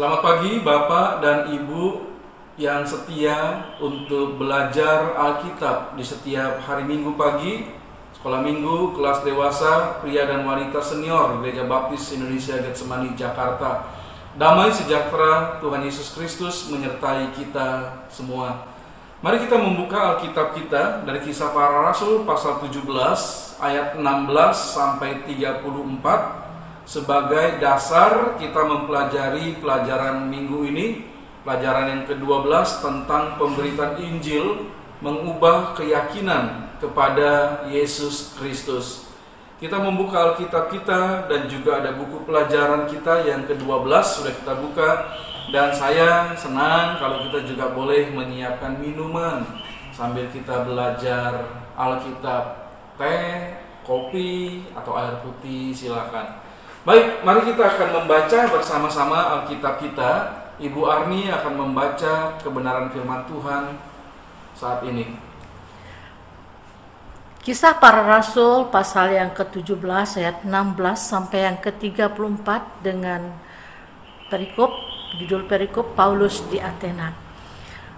Selamat pagi Bapak dan Ibu yang setia untuk belajar Alkitab di setiap hari Minggu pagi, sekolah minggu, kelas dewasa, pria dan wanita senior, Gereja Baptis Indonesia Getsemani, Jakarta. Damai sejahtera Tuhan Yesus Kristus menyertai kita semua. Mari kita membuka Alkitab kita dari Kisah Para Rasul pasal 17 ayat 16 sampai 34 sebagai dasar kita mempelajari pelajaran minggu ini, pelajaran yang ke-12 tentang pemberitaan Injil mengubah keyakinan kepada Yesus Kristus. Kita membuka Alkitab kita dan juga ada buku pelajaran kita yang ke-12 sudah kita buka. Dan saya senang kalau kita juga boleh menyiapkan minuman sambil kita belajar Alkitab. Teh, kopi, atau air putih silakan. Baik, mari kita akan membaca bersama-sama Alkitab kita. Ibu Arni akan membaca kebenaran firman Tuhan saat ini. Kisah Para Rasul pasal yang ke-17 ayat 16 sampai yang ke-34 dengan judul perikop Paulus di Athena.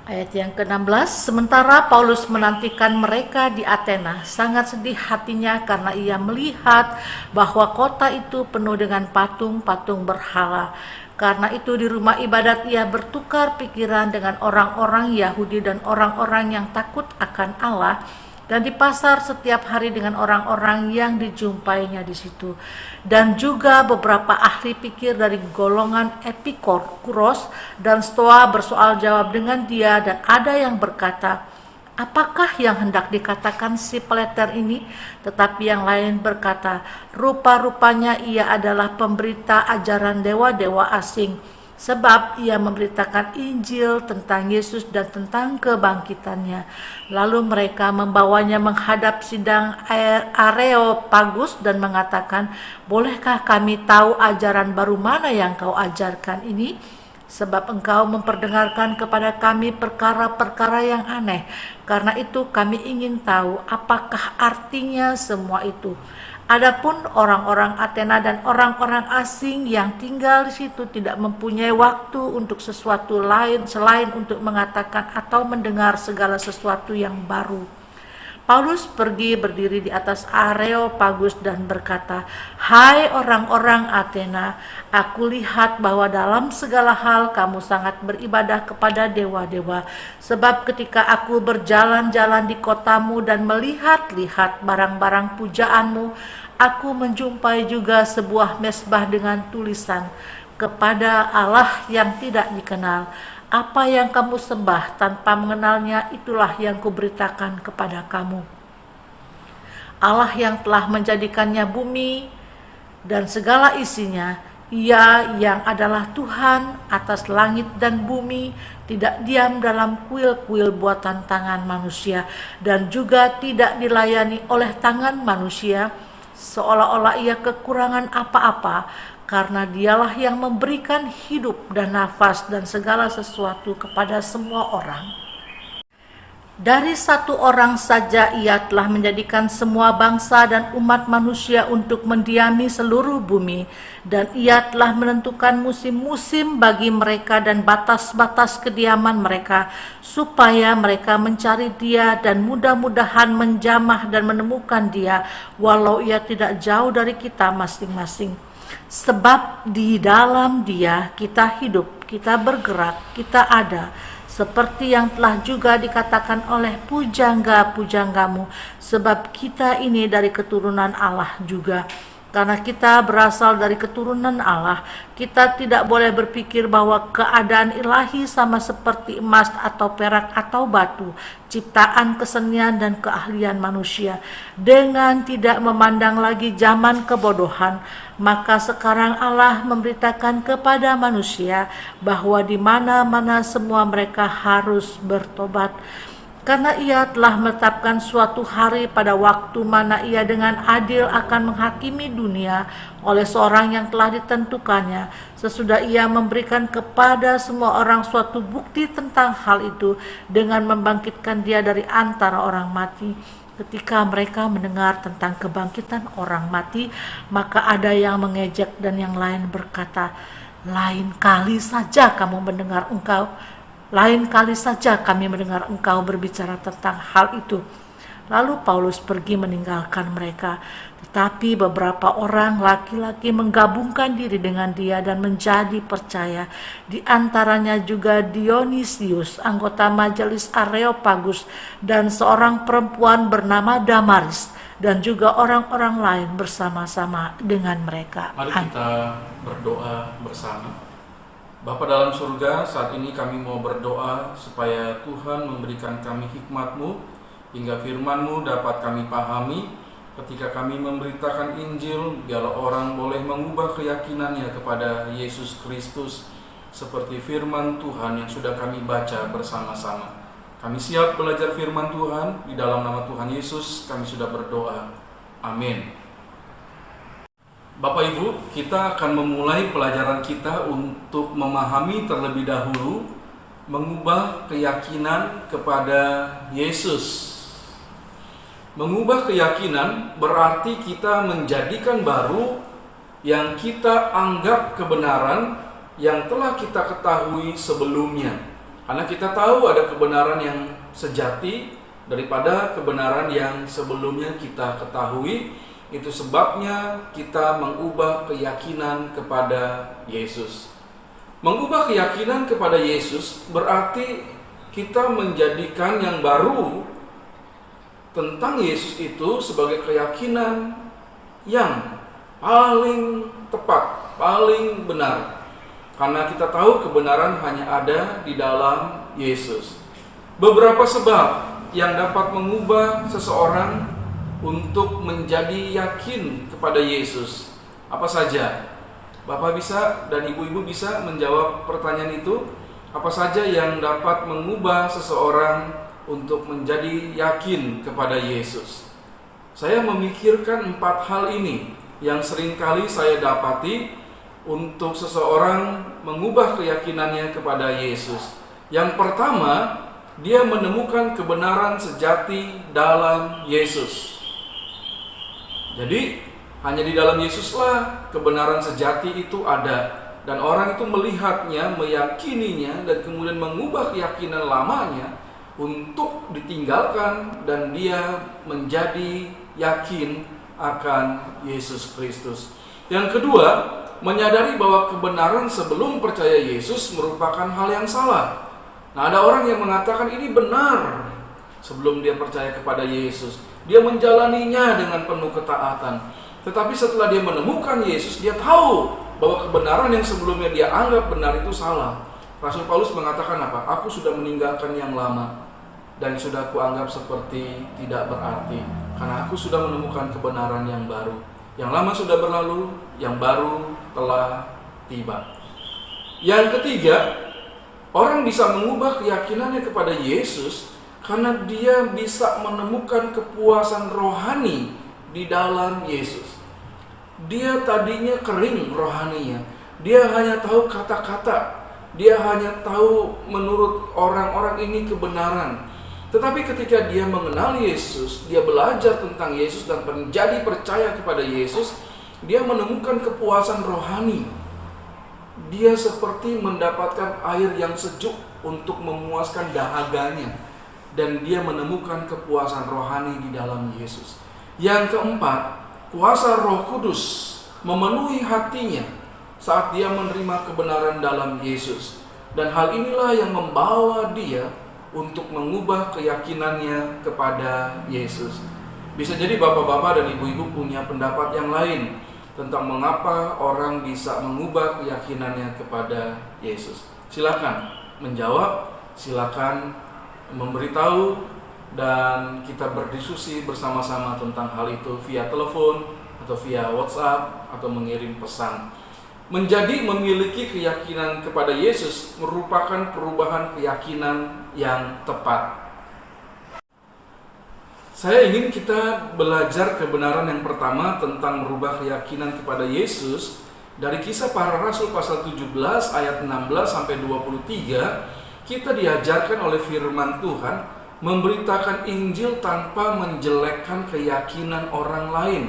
Ayat yang ke-16, sementara Paulus menantikan mereka di Athena, sangat sedih hatinya karena ia melihat bahwa kota itu penuh dengan patung-patung berhala. Karena itu di rumah ibadat ia bertukar pikiran dengan orang-orang Yahudi dan orang-orang yang takut akan Allah, dan di pasar setiap hari dengan orang-orang yang dijumpainya di situ, dan juga beberapa ahli pikir dari golongan Epikuros dan Stoa bersoal jawab dengan dia, dan ada yang berkata, apakah yang hendak dikatakan si peleter ini? Tetapi yang lain berkata, rupa-rupanya ia adalah pemberita ajaran dewa-dewa asing, sebab ia memberitakan Injil tentang Yesus dan tentang kebangkitannya. Lalu mereka membawanya menghadap sidang Areopagus dan mengatakan, bolehkah kami tahu ajaran baru mana yang kau ajarkan ini? Sebab engkau memperdengarkan kepada kami perkara-perkara yang aneh. Karena itu kami ingin tahu apakah artinya semua itu. Adapun orang-orang Athena dan orang-orang asing yang tinggal di situ tidak mempunyai waktu untuk sesuatu lain selain untuk mengatakan atau mendengar segala sesuatu yang baru. Paulus pergi berdiri di atas Areopagus dan berkata, hai orang-orang Athena, aku lihat bahwa dalam segala hal kamu sangat beribadah kepada dewa-dewa. Sebab ketika aku berjalan-jalan di kotamu dan melihat-lihat barang-barang pujaanmu, aku menjumpai juga sebuah mezbah dengan tulisan, kepada Allah yang tidak dikenal. Apa yang kamu sembah tanpa mengenalnya, itulah yang kuberitakan kepada kamu. Allah yang telah menjadikannya bumi dan segala isinya, Ia yang adalah Tuhan atas langit dan bumi, tidak diam dalam kuil-kuil buatan tangan manusia, dan juga tidak dilayani oleh tangan manusia, seolah-olah Ia kekurangan apa-apa, karena Dialah yang memberikan hidup dan nafas dan segala sesuatu kepada semua orang. Dari satu orang saja Ia telah menjadikan semua bangsa dan umat manusia untuk mendiami seluruh bumi, dan Ia telah menentukan musim-musim bagi mereka dan batas-batas kediaman mereka, supaya mereka mencari Dia dan mudah-mudahan menjamah dan menemukan Dia, walau Ia tidak jauh dari kita masing-masing. Sebab di dalam Dia kita hidup, kita bergerak, kita ada, seperti yang telah juga dikatakan oleh pujangga-pujanggamu, sebab kita ini dari keturunan Allah juga. Karena kita berasal dari keturunan Allah, kita tidak boleh berpikir bahwa keadaan ilahi sama seperti emas atau perak atau batu, ciptaan kesenian dan keahlian manusia. Dengan tidak memandang lagi zaman kebodohan, maka sekarang Allah memberitakan kepada manusia bahwa di mana-mana semua mereka harus bertobat. Karena Ia telah menetapkan suatu hari pada waktu mana Ia dengan adil akan menghakimi dunia oleh seorang yang telah ditentukannya, sesudah Ia memberikan kepada semua orang suatu bukti tentang hal itu dengan membangkitkan Dia dari antara orang mati. Ketika mereka mendengar tentang kebangkitan orang mati, maka ada yang mengejek dan yang lain berkata, lain kali saja kami mendengar engkau berbicara tentang hal itu. Lalu Paulus pergi meninggalkan mereka. Tetapi beberapa orang laki-laki menggabungkan diri dengan dia dan menjadi percaya. Di antaranya juga Dionisius, anggota majelis Areopagus, dan seorang perempuan bernama Damaris, dan juga orang-orang lain bersama-sama dengan mereka. Mari kita berdoa bersama. Bapa dalam surga, saat ini kami mau berdoa supaya Tuhan memberikan kami hikmat-Mu, hingga firman-Mu dapat kami pahami. Ketika kami memberitakan Injil, biarlah orang boleh mengubah keyakinannya kepada Yesus Kristus seperti firman Tuhan yang sudah kami baca bersama-sama. Kami siap belajar firman Tuhan. Di dalam nama Tuhan Yesus kami sudah berdoa. Amin. Bapak Ibu, kita akan memulai pelajaran kita untuk memahami terlebih dahulu mengubah keyakinan kepada Yesus. Mengubah keyakinan berarti kita menjadikan baru yang kita anggap kebenaran yang telah kita ketahui sebelumnya. Karena kita tahu ada kebenaran yang sejati daripada kebenaran yang sebelumnya kita ketahui. Itu sebabnya kita mengubah keyakinan kepada Yesus. Mengubah keyakinan kepada Yesus berarti kita menjadikan yang baru tentang Yesus itu sebagai keyakinan yang paling tepat, paling benar. Karena kita tahu kebenaran hanya ada di dalam Yesus. Beberapa sebab yang dapat mengubah seseorang untuk menjadi yakin kepada Yesus. Apa saja? Bapak bisa dan ibu-ibu bisa menjawab pertanyaan itu. Apa saja yang dapat mengubah seseorang untuk menjadi yakin kepada Yesus? Saya memikirkan 4 hal ini yang seringkali saya dapati untuk seseorang mengubah keyakinannya kepada Yesus. Yang pertama, dia menemukan kebenaran sejati dalam Yesus. Jadi, hanya di dalam Yesuslah kebenaran sejati itu ada. Dan orang itu melihatnya, meyakininya, dan kemudian mengubah keyakinan lamanya untuk ditinggalkan, dan dia menjadi yakin akan Yesus Kristus. Yang kedua, menyadari bahwa kebenaran sebelum percaya Yesus merupakan hal yang salah. Nah, ada orang yang mengatakan ini benar sebelum dia percaya kepada Yesus. Dia menjalaninya dengan penuh ketaatan. Tetapi setelah dia menemukan Yesus, dia tahu bahwa kebenaran yang sebelumnya dia anggap benar itu salah. Rasul Paulus mengatakan apa? Aku sudah meninggalkan yang lama dan sudah kuanggap seperti tidak berarti, karena aku sudah menemukan kebenaran yang baru. Yang lama sudah berlalu, yang baru telah tiba. Yang ketiga, orang bisa mengubah keyakinannya kepada Yesus karena dia bisa menemukan kepuasan rohani di dalam Yesus. Dia tadinya kering rohaninya. Dia hanya tahu kata-kata. Dia hanya tahu menurut orang-orang ini kebenaran. Tetapi ketika dia mengenal Yesus, dia belajar tentang Yesus dan menjadi percaya kepada Yesus, dia menemukan kepuasan rohani. Dia seperti mendapatkan air yang sejuk untuk memuaskan dahaganya, dan dia menemukan kepuasan rohani di dalam Yesus. Yang keempat, kuasa Roh Kudus memenuhi hatinya saat dia menerima kebenaran dalam Yesus. Dan hal inilah yang membawa dia untuk mengubah keyakinannya kepada Yesus. Bisa jadi bapak-bapak dan ibu-ibu punya pendapat yang lain tentang mengapa orang bisa mengubah keyakinannya kepada Yesus. Silakan menjawab, silakan memberitahu, dan kita berdiskusi bersama-sama tentang hal itu via telepon atau via WhatsApp atau mengirim pesan. Menjadi memiliki keyakinan kepada Yesus merupakan perubahan keyakinan yang tepat. Saya ingin kita belajar kebenaran yang pertama tentang merubah keyakinan kepada Yesus dari Kisah Para Rasul pasal 17 ayat 16 sampai 23. Kita diajarkan oleh firman Tuhan memberitakan Injil tanpa menjelekkan keyakinan orang lain.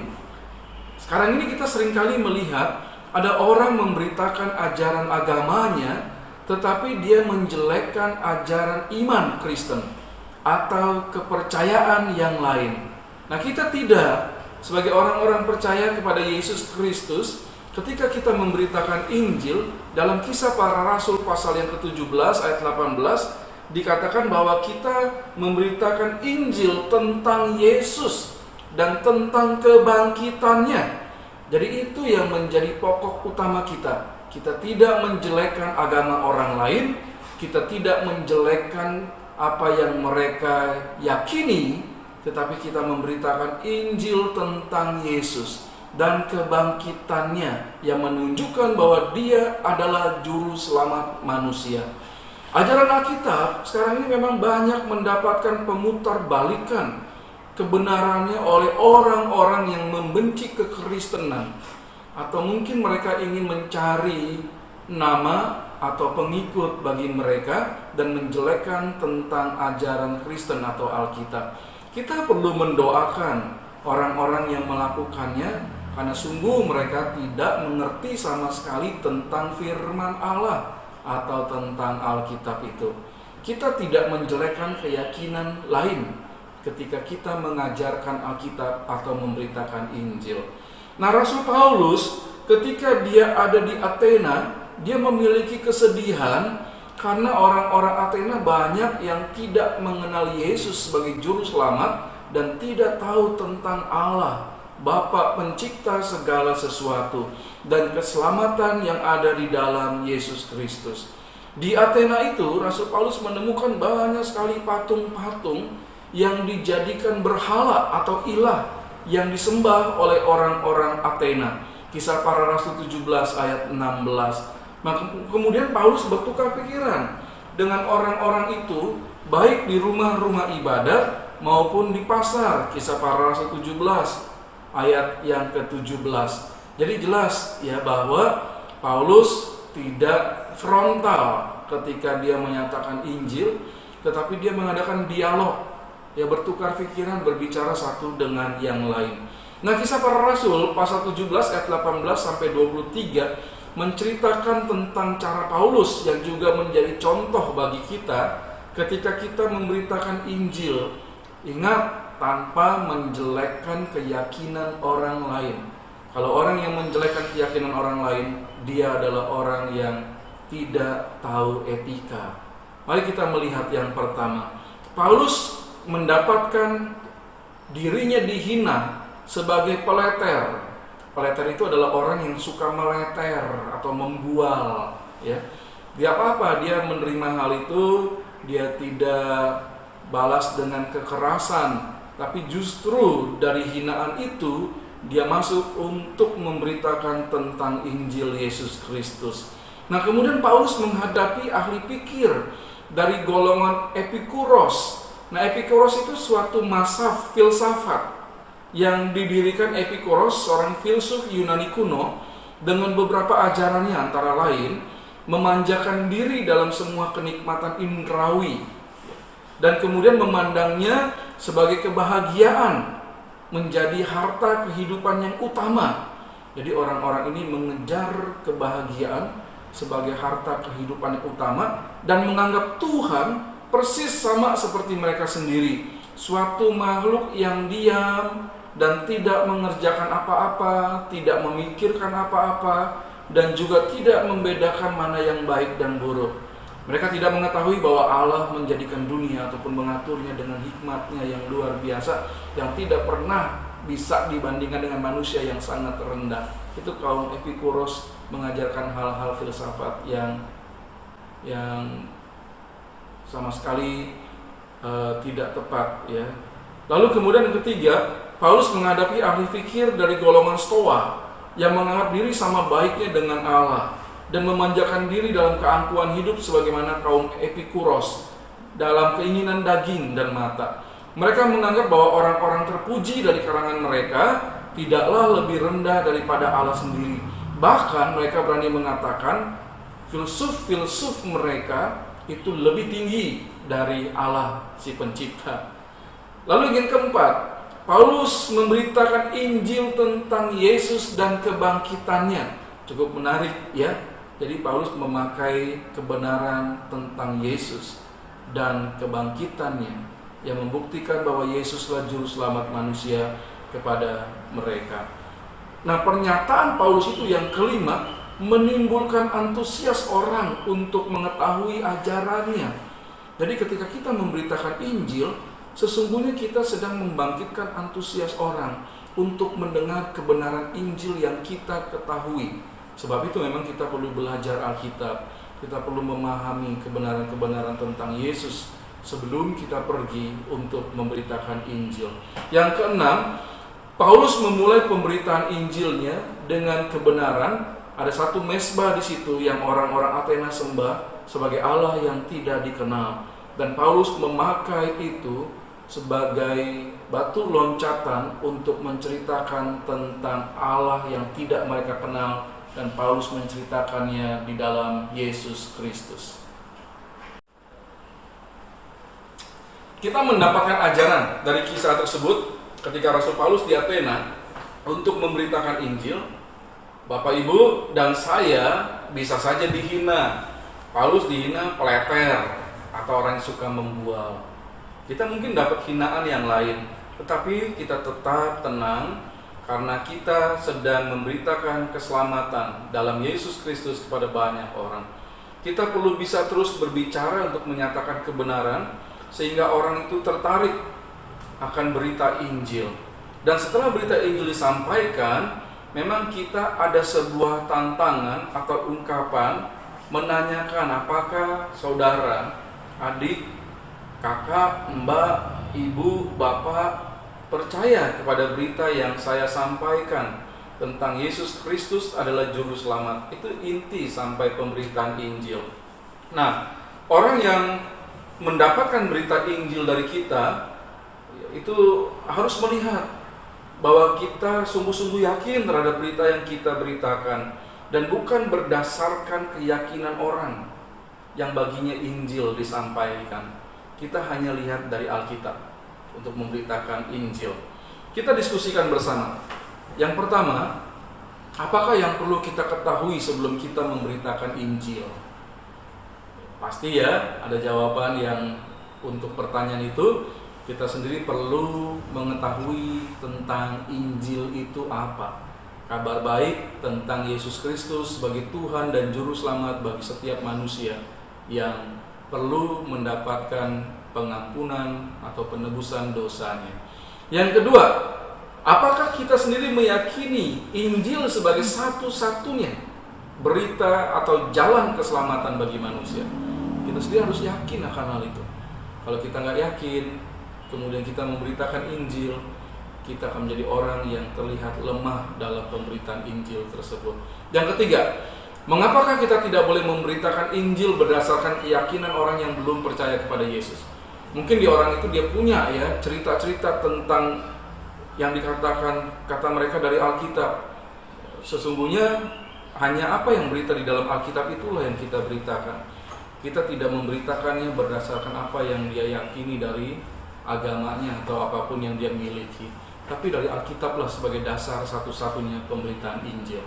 Sekarang ini kita seringkali melihat ada orang memberitakan ajaran agamanya, tetapi dia menjelekkan ajaran iman Kristen atau kepercayaan yang lain. Nah, kita tidak, sebagai orang-orang percaya kepada Yesus Kristus, ketika kita memberitakan Injil, dalam Kisah Para Rasul pasal yang ke-17 ayat 18, dikatakan bahwa kita memberitakan Injil tentang Yesus dan tentang kebangkitannya. Jadi itu yang menjadi pokok utama kita. Kita tidak menjelekkan agama orang lain, kita tidak menjelekkan apa yang mereka yakini, tetapi kita memberitakan Injil tentang Yesus dan kebangkitannya yang menunjukkan bahwa Dia adalah juru selamat manusia. Ajaran Alkitab sekarang ini memang banyak mendapatkan pemutarbalikan kebenarannya oleh orang-orang yang membenci kekristenan, atau mungkin mereka ingin mencari nama atau pengikut bagi mereka dan menjelekkan tentang ajaran Kristen atau Alkitab. Kita perlu mendoakan orang-orang yang melakukannya, karena sungguh mereka tidak mengerti sama sekali tentang firman Allah atau tentang Alkitab itu. Kita tidak menjelekkan keyakinan lain ketika kita mengajarkan Alkitab atau memberitakan Injil. Nah, Rasul Paulus ketika dia ada di Athena, dia memiliki kesedihan karena orang-orang Athena banyak yang tidak mengenal Yesus sebagai juru selamat dan tidak tahu tentang Allah, Bapa pencipta segala sesuatu, dan keselamatan yang ada di dalam Yesus Kristus. Di Athena itu, Rasul Paulus menemukan banyak sekali patung-patung yang dijadikan berhala atau ilah yang disembah oleh orang-orang Athena. Kisah Para Rasul 17 ayat 16. Maka kemudian Paulus bertukar pikiran dengan orang-orang itu, baik di rumah-rumah ibadat maupun di pasar. Kisah Para Rasul 17 ayat yang ke-17. Jadi jelas ya bahwa Paulus tidak frontal ketika dia menyatakan Injil, tetapi dia mengadakan dialog, ya, bertukar pikiran, berbicara satu dengan yang lain. Nah, Kisah Para Rasul pasal 17 ayat 18 sampai 23 menceritakan tentang cara Paulus yang juga menjadi contoh bagi kita ketika kita memberitakan Injil. Ingat, tanpa menjelekkan keyakinan orang lain. Kalau orang yang menjelekkan keyakinan orang lain, dia adalah orang yang tidak tahu etika. Mari kita melihat yang pertama. Paulus mendapatkan dirinya dihina sebagai peleter. Peleter itu adalah orang yang suka meleter atau membual, ya. Dia apa-apa, dia menerima hal itu, dia tidak balas dengan kekerasan, tapi justru dari hinaan itu dia masuk untuk memberitakan tentang Injil Yesus Kristus. Nah, kemudian Paulus menghadapi ahli pikir dari golongan Epikuros. Nah, Epikuros itu suatu mazhab filsafat yang didirikan Epikuros, seorang filsuf Yunani kuno, dengan beberapa ajarannya, antara lain memanjakan diri dalam semua kenikmatan indrawi, dan kemudian memandangnya sebagai kebahagiaan menjadi harta kehidupan yang utama. Jadi orang-orang ini mengejar kebahagiaan sebagai harta kehidupan yang utama dan menganggap Tuhan persis sama seperti mereka sendiri, suatu makhluk yang diam dan tidak mengerjakan apa-apa, tidak memikirkan apa-apa, dan juga tidak membedakan mana yang baik dan buruk. Mereka tidak mengetahui bahwa Allah menjadikan dunia ataupun mengaturnya dengan hikmatnya yang luar biasa, yang tidak pernah bisa dibandingkan dengan manusia yang sangat rendah. Itu kaum Epikuros mengajarkan hal-hal filsafat yang sama sekali tidak tepat, ya. Lalu kemudian yang ketiga, Paulus menghadapi ahli fikir dari golongan Stoa yang menganggap diri sama baiknya dengan Allah dan memanjakan diri dalam keangkuhan hidup sebagaimana kaum Epikuros dalam keinginan daging dan mata. Mereka menganggap bahwa orang-orang terpuji dari kalangan mereka tidaklah lebih rendah daripada Allah sendiri. Bahkan mereka berani mengatakan filsuf-filsuf mereka itu lebih tinggi dari Allah si pencipta. Lalu yang keempat, Paulus memberitakan Injil tentang Yesus dan kebangkitannya Cukup menarik ya. Jadi Paulus memakai kebenaran tentang Yesus dan kebangkitannya yang membuktikan bahwa Yesuslah juru selamat manusia kepada mereka. Nah, pernyataan Paulus itu yang kelima menimbulkan antusias orang untuk mengetahui ajarannya. Jadi ketika kita memberitakan Injil, sesungguhnya kita sedang membangkitkan antusias orang untuk mendengar kebenaran Injil yang kita ketahui. Sebab itu memang kita perlu belajar Alkitab. Kita perlu memahami kebenaran-kebenaran tentang Yesus sebelum kita pergi untuk memberitakan Injil. Yang keenam, Paulus memulai pemberitaan Injilnya dengan kebenaran. Ada satu mezbah di situ yang orang-orang Athena sembah sebagai Allah yang tidak dikenal. Dan Paulus memakai itu sebagai batu loncatan untuk menceritakan tentang Allah yang tidak mereka kenal. Dan Paulus menceritakannya di dalam Yesus Kristus. Kita mendapatkan ajaran dari kisah tersebut ketika Rasul Paulus di Athena untuk memberitakan Injil. Bapak Ibu dan saya bisa saja dihina. Paulus dihina peleter atau orang yang suka membual. Kita mungkin dapat hinaan yang lain, tetapi kita tetap tenang karena kita sedang memberitakan keselamatan dalam Yesus Kristus kepada banyak orang. Kita perlu bisa terus berbicara untuk menyatakan kebenaran sehingga orang itu tertarik akan berita Injil. Dan setelah berita Injil disampaikan, memang kita ada sebuah tantangan atau ungkapan menanyakan apakah saudara, adik, kakak, mbak, ibu, bapak percaya kepada berita yang saya sampaikan tentang Yesus Kristus adalah juru selamat. Itu inti sampai pemberitaan Injil. Nah, orang yang mendapatkan berita Injil dari kita itu harus melihat bahwa kita sungguh-sungguh yakin terhadap berita yang kita beritakan dan bukan berdasarkan keyakinan orang yang baginya Injil disampaikan. Kita hanya lihat dari Alkitab untuk memberitakan Injil. Kita diskusikan bersama. Yang pertama, apakah yang perlu kita ketahui sebelum kita memberitakan Injil? Pasti ya, ada jawaban yang untuk pertanyaan itu kita sendiri perlu mengetahui tentang Injil itu apa. Kabar baik tentang Yesus Kristus sebagai Tuhan dan Juru Selamat bagi setiap manusia yang perlu mendapatkan pengampunan atau penebusan dosanya. Yang kedua, apakah kita sendiri meyakini Injil sebagai satu-satunya berita atau jalan keselamatan bagi manusia? Kita sendiri harus yakin akan hal itu. Kalau kita nggak yakin, kemudian kita memberitakan Injil, kita akan menjadi orang yang terlihat lemah dalam pemberitaan Injil tersebut. Yang ketiga, mengapakah kita tidak boleh memberitakan Injil berdasarkan keyakinan orang yang belum percaya kepada Yesus? Mungkin di orang itu dia punya ya cerita-cerita tentang yang dikatakan kata mereka dari Alkitab. Sesungguhnya hanya apa yang berita di dalam Alkitab itulah yang kita beritakan. Kita tidak memberitakannya berdasarkan apa yang dia yakini dari agamanya atau apapun yang dia miliki. Tapi dari Alkitablah sebagai dasar satu-satunya pemberitaan Injil.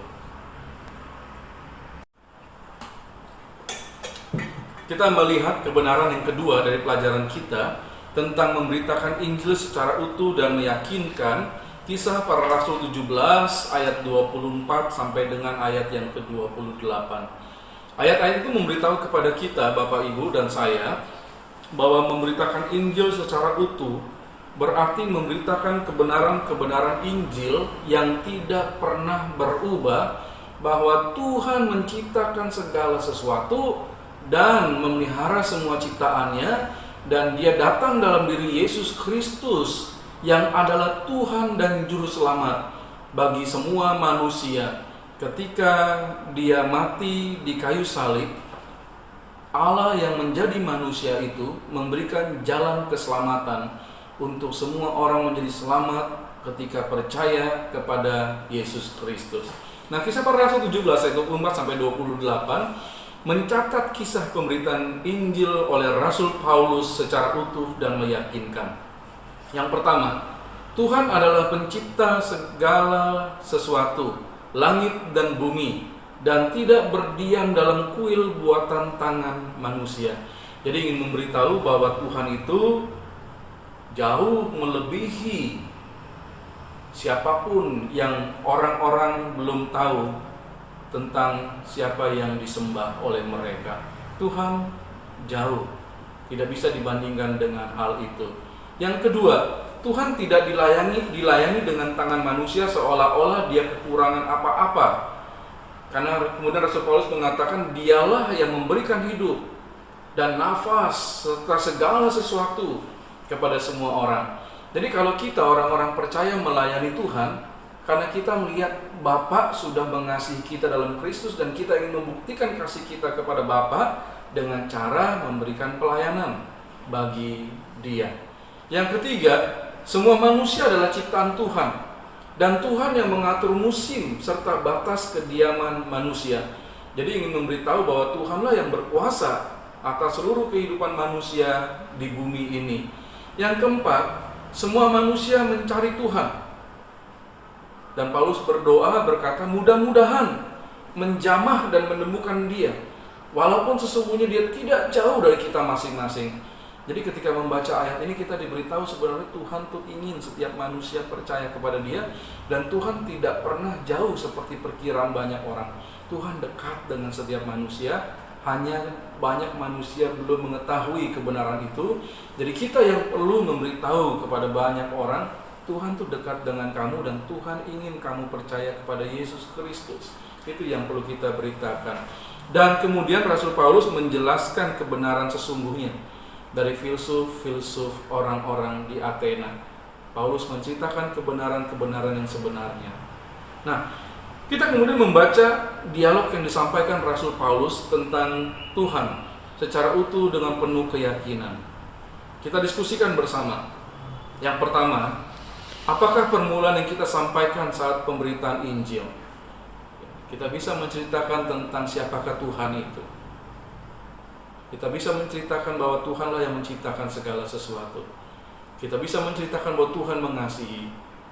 Kita melihat kebenaran yang kedua dari pelajaran kita tentang memberitakan Injil secara utuh dan meyakinkan. Kisah Para Rasul 17 ayat 24 sampai dengan ayat yang ke-28. Ayat-ayat itu memberitahu kepada kita, Bapak Ibu dan saya, bahwa memberitakan Injil secara utuh berarti memberitakan kebenaran-kebenaran Injil yang tidak pernah berubah, bahwa Tuhan menciptakan segala sesuatu dan memelihara semua ciptaannya, dan dia datang dalam diri Yesus Kristus yang adalah Tuhan dan Juru Selamat bagi semua manusia. Ketika dia mati di kayu salib, Allah yang menjadi manusia itu memberikan jalan keselamatan untuk semua orang menjadi selamat ketika percaya kepada Yesus Kristus. Nah, Kisah Para Rasul 17 ayat 24 sampai 28 mencatat kisah pemberitaan Injil oleh Rasul Paulus secara utuh dan meyakinkan. Yang pertama, Tuhan adalah pencipta segala sesuatu, langit dan bumi, dan tidak berdiam dalam kuil buatan tangan manusia. Jadi ingin memberitahu bahwa Tuhan itu jauh melebihi siapapun yang orang-orang belum tahu tentang siapa yang disembah oleh mereka. Tuhan jauh, tidak bisa dibandingkan dengan hal itu. Yang kedua, Tuhan tidak dilayani dengan tangan manusia seolah-olah dia kekurangan apa-apa. Karena kemudian Rasul Paulus mengatakan dialah yang memberikan hidup dan nafas serta segala sesuatu kepada semua orang. Jadi kalau kita orang-orang percaya melayani Tuhan, karena kita melihat Bapa sudah mengasihi kita dalam Kristus dan kita ingin membuktikan kasih kita kepada Bapa dengan cara memberikan pelayanan bagi Dia. Yang ketiga, semua manusia adalah ciptaan Tuhan dan Tuhan yang mengatur musim serta batas kediaman manusia. Jadi ingin memberitahu bahwa Tuhanlah yang berkuasa atas seluruh kehidupan manusia di bumi ini. Yang keempat, semua manusia mencari Tuhan. Dan Paulus berdoa berkata, mudah-mudahan menjamah dan menemukan Dia, walaupun sesungguhnya Dia tidak jauh dari kita masing-masing. Jadi ketika membaca ayat ini kita diberitahu sebenarnya Tuhan tuh ingin setiap manusia percaya kepada Dia, dan Tuhan tidak pernah jauh seperti perkiraan banyak orang. Tuhan dekat dengan setiap manusia, hanya banyak manusia belum mengetahui kebenaran itu. Jadi kita yang perlu memberitahu kepada banyak orang, Tuhan tuh dekat dengan kamu dan Tuhan ingin kamu percaya kepada Yesus Kristus. Itu yang perlu kita beritakan. Dan kemudian Rasul Paulus menjelaskan kebenaran sesungguhnya dari filsuf-filsuf orang-orang di Athena. Paulus menceritakan kebenaran-kebenaran yang sebenarnya. Nah, kita kemudian membaca dialog yang disampaikan Rasul Paulus tentang Tuhan secara utuh dengan penuh keyakinan. Kita diskusikan bersama. Yang pertama, apakah permulaan yang kita sampaikan saat pemberitaan Injil? Kita bisa menceritakan tentang siapakah Tuhan itu. Kita bisa menceritakan bahwa Tuhanlah yang menciptakan segala sesuatu. Kita bisa menceritakan bahwa Tuhan mengasihi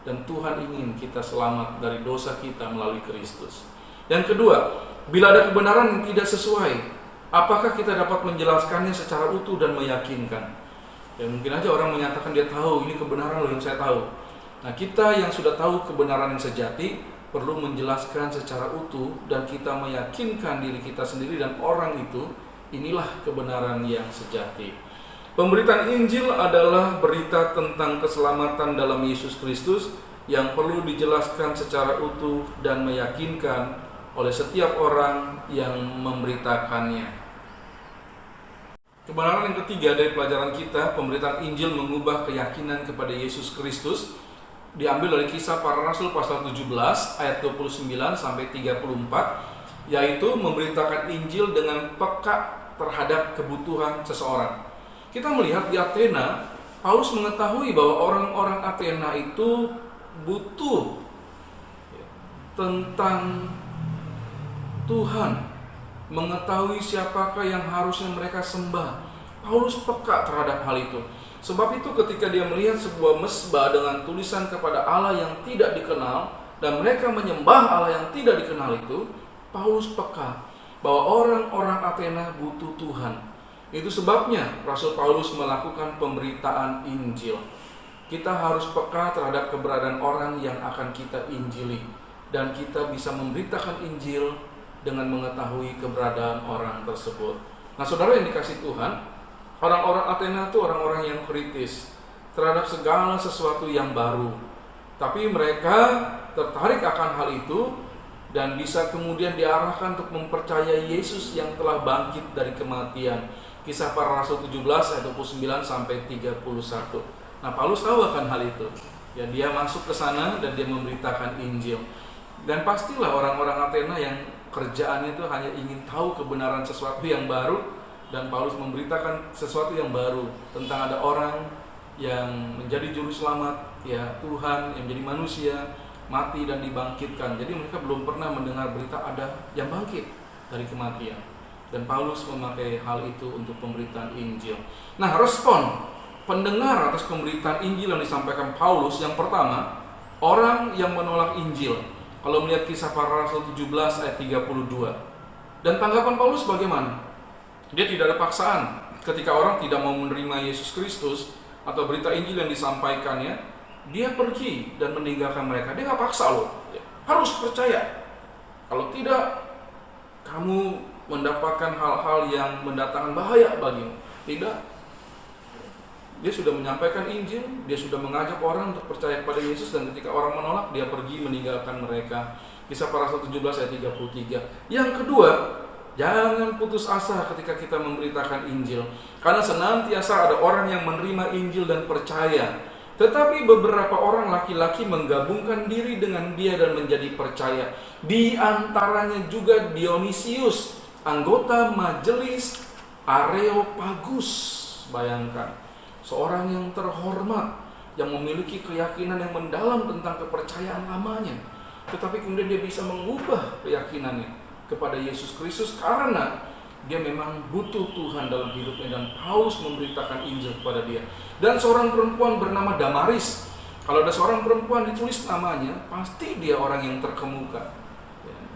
dan Tuhan ingin kita selamat dari dosa kita melalui Kristus. Yang kedua, bila ada kebenaran yang tidak sesuai, apakah kita dapat menjelaskannya secara utuh dan meyakinkan? Ya mungkin aja orang menyatakan dia tahu, ini kebenaran loh yang saya tahu. Nah, kita yang sudah tahu kebenaran yang sejati perlu menjelaskan secara utuh dan kita meyakinkan diri kita sendiri dan orang itu, inilah kebenaran yang sejati. Pemberitaan Injil adalah berita tentang keselamatan dalam Yesus Kristus yang perlu dijelaskan secara utuh dan meyakinkan oleh setiap orang yang memberitakannya. Kebenaran yang ketiga dari pelajaran kita, pemberitaan Injil mengubah keyakinan kepada Yesus Kristus, diambil dari Kisah Para Rasul pasal 17 ayat 29 sampai 34, yaitu memberitakan Injil dengan peka terhadap kebutuhan seseorang. Kita melihat di Athena, Paulus mengetahui bahwa orang-orang Athena itu butuh tentang Tuhan, mengetahui siapakah yang harusnya mereka sembah. Paulus peka terhadap hal itu. Sebab itu ketika dia melihat sebuah mezbah dengan tulisan kepada Allah yang tidak dikenal dan mereka menyembah Allah yang tidak dikenal itu, Paulus peka bahwa orang-orang Athena butuh Tuhan. Itu sebabnya Rasul Paulus melakukan pemberitaan Injil. Kita harus peka terhadap keberadaan orang yang akan kita injili, dan kita bisa memberitakan Injil dengan mengetahui keberadaan orang tersebut. Nah, saudara yang dikasihi Tuhan, orang-orang Athena itu orang-orang yang kritis terhadap segala sesuatu yang baru. Tapi mereka tertarik akan hal itu dan bisa kemudian diarahkan untuk mempercayai Yesus yang telah bangkit dari kematian. Kisah Para Rasul 17 ayat 29 sampai 31. Nah, Paulus tahu akan hal itu. Ya, dia masuk ke sana dan dia memberitakan Injil. Dan pastilah orang-orang Athena yang kerjaannya itu hanya ingin tahu kebenaran sesuatu yang baru, dan Paulus memberitakan sesuatu yang baru tentang ada orang yang menjadi juru selamat, ya Tuhan yang menjadi manusia, mati dan dibangkitkan. Jadi mereka belum pernah mendengar berita ada yang bangkit dari kematian. Dan Paulus memakai hal itu untuk pemberitaan Injil. Nah, respon pendengar atas pemberitaan Injil yang disampaikan Paulus, yang pertama, orang yang menolak Injil kalau melihat Kisah Para Rasul 17 ayat 32. Dan tanggapan Paulus bagaimana? Dia tidak ada paksaan. Ketika orang tidak mau menerima Yesus Kristus atau berita Injil yang disampaikannya, dia pergi dan meninggalkan mereka. Dia nggak paksa loh, harus percaya. Kalau tidak, kamu mendapatkan hal-hal yang mendatangkan bahaya bagimu. Tidak. Dia sudah menyampaikan Injil, dia sudah mengajak orang untuk percaya kepada Yesus, dan ketika orang menolak, dia pergi meninggalkan mereka. Kisah Para Rasul 17 ayat 33. Yang kedua, jangan putus asa ketika kita memberitakan Injil, karena senantiasa ada orang yang menerima Injil dan percaya. Tetapi beberapa orang laki-laki menggabungkan diri dengan dia dan menjadi percaya. Di antaranya juga Dionisius, anggota majelis Areopagus. Bayangkan, seorang yang terhormat, yang memiliki keyakinan yang mendalam tentang kepercayaan lamanya, tetapi kemudian dia bisa mengubah keyakinannya kepada Yesus Kristus karena dia memang butuh Tuhan dalam hidupnya, dan Paulus memberitakan Injil kepada dia. Dan seorang perempuan bernama Damaris. Kalau ada seorang perempuan ditulis namanya, pasti dia orang yang terkemuka.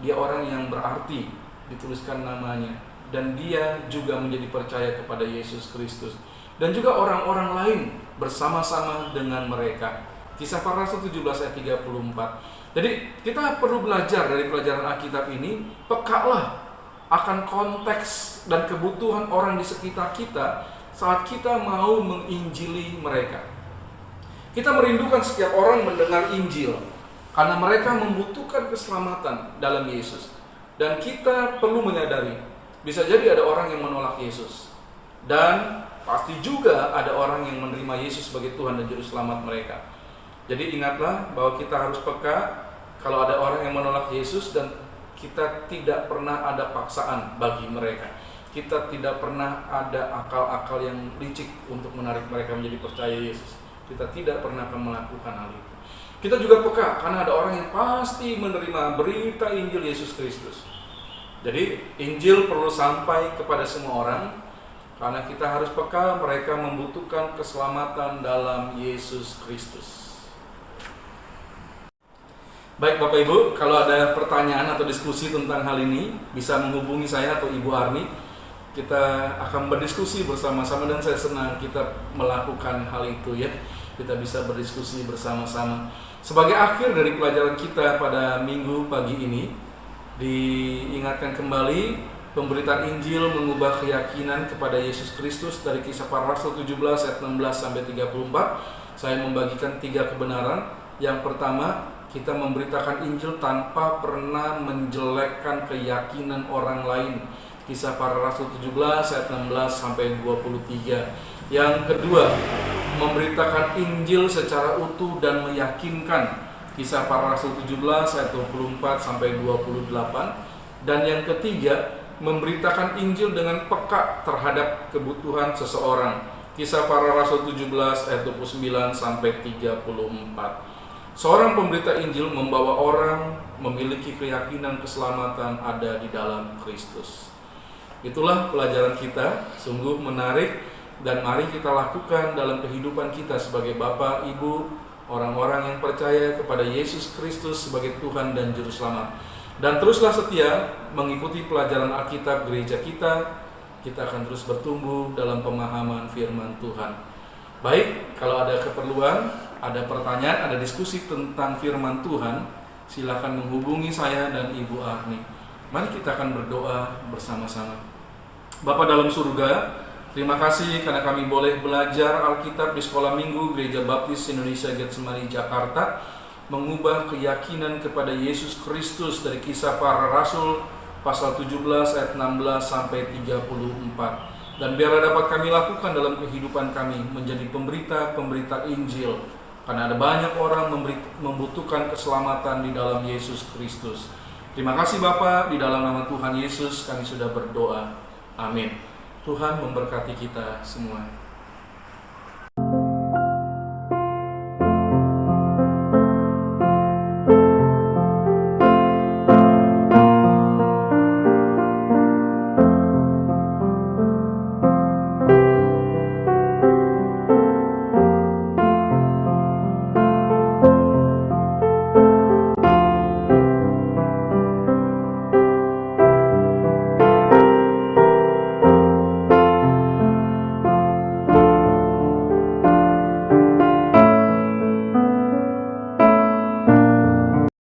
Dia orang yang berarti dituliskan namanya, dan dia juga menjadi percaya kepada Yesus Kristus. Dan juga orang-orang lain bersama-sama dengan mereka. Kisah Para Rasul 17 ayat 34. Jadi kita perlu belajar dari pelajaran Alkitab ini, pekalah akan konteks dan kebutuhan orang di sekitar kita saat kita mau menginjili mereka. Kita merindukan setiap orang mendengar Injil karena mereka membutuhkan keselamatan dalam Yesus. Dan kita perlu menyadari, bisa jadi ada orang yang menolak Yesus, dan pasti juga ada orang yang menerima Yesus sebagai Tuhan dan Juru Selamat mereka. Jadi ingatlah bahwa kita harus peka kalau ada orang yang menolak Yesus, dan kita tidak pernah ada paksaan bagi mereka. Kita tidak pernah ada akal-akal yang licik untuk menarik mereka menjadi percaya Yesus. Kita tidak pernah akan melakukan hal itu. Kita juga peka karena ada orang yang pasti menerima berita Injil Yesus Kristus. Jadi Injil perlu sampai kepada semua orang, karena kita harus peka mereka membutuhkan keselamatan dalam Yesus Kristus. Baik Bapak Ibu, kalau ada pertanyaan atau diskusi tentang hal ini, bisa menghubungi saya atau Ibu Arni. Kita akan berdiskusi bersama-sama, dan saya senang kita melakukan hal itu ya. Kita bisa berdiskusi bersama-sama. Sebagai akhir dari pelajaran kita pada minggu pagi ini, diingatkan kembali pemberitaan Injil mengubah keyakinan kepada Yesus Kristus dari Kisah Para Rasul 17 ayat 16 sampai 34. Saya membagikan 3 kebenaran. Yang pertama, kita memberitakan Injil tanpa pernah menjelekkan keyakinan orang lain. Kisah Para Rasul 17 ayat 16 sampai 23. Yang kedua, memberitakan Injil secara utuh dan meyakinkan. Kisah Para Rasul 17 ayat 24 sampai 28. Dan yang ketiga, memberitakan Injil dengan peka terhadap kebutuhan seseorang. Kisah Para Rasul 17 ayat 29 sampai 34. Seorang pemberita Injil membawa orang memiliki keyakinan keselamatan ada di dalam Kristus. Itulah pelajaran kita, sungguh menarik, dan mari kita lakukan dalam kehidupan kita sebagai Bapak, Ibu, orang-orang yang percaya kepada Yesus Kristus sebagai Tuhan dan Juru Selamat. Dan teruslah setia mengikuti pelajaran Alkitab gereja kita. Kita akan terus bertumbuh dalam pemahaman firman Tuhan. Baik, kalau ada keperluan, ada pertanyaan, ada diskusi tentang firman Tuhan, silakan menghubungi saya dan Ibu Arni. Mari kita akan berdoa bersama-sama. Bapa dalam surga, terima kasih karena kami boleh belajar Alkitab di Sekolah Minggu Gereja Baptis Indonesia Getsemani Jakarta, mengubah keyakinan kepada Yesus Kristus dari Kisah Para Rasul pasal 17 ayat 16 sampai 34. Dan biarlah dapat kami lakukan dalam kehidupan kami menjadi pemberita Injil, karena ada banyak orang membutuhkan keselamatan di dalam Yesus Kristus. Terima kasih Bapa, di dalam nama Tuhan Yesus kami sudah berdoa. Amin. Tuhan memberkati kita semua.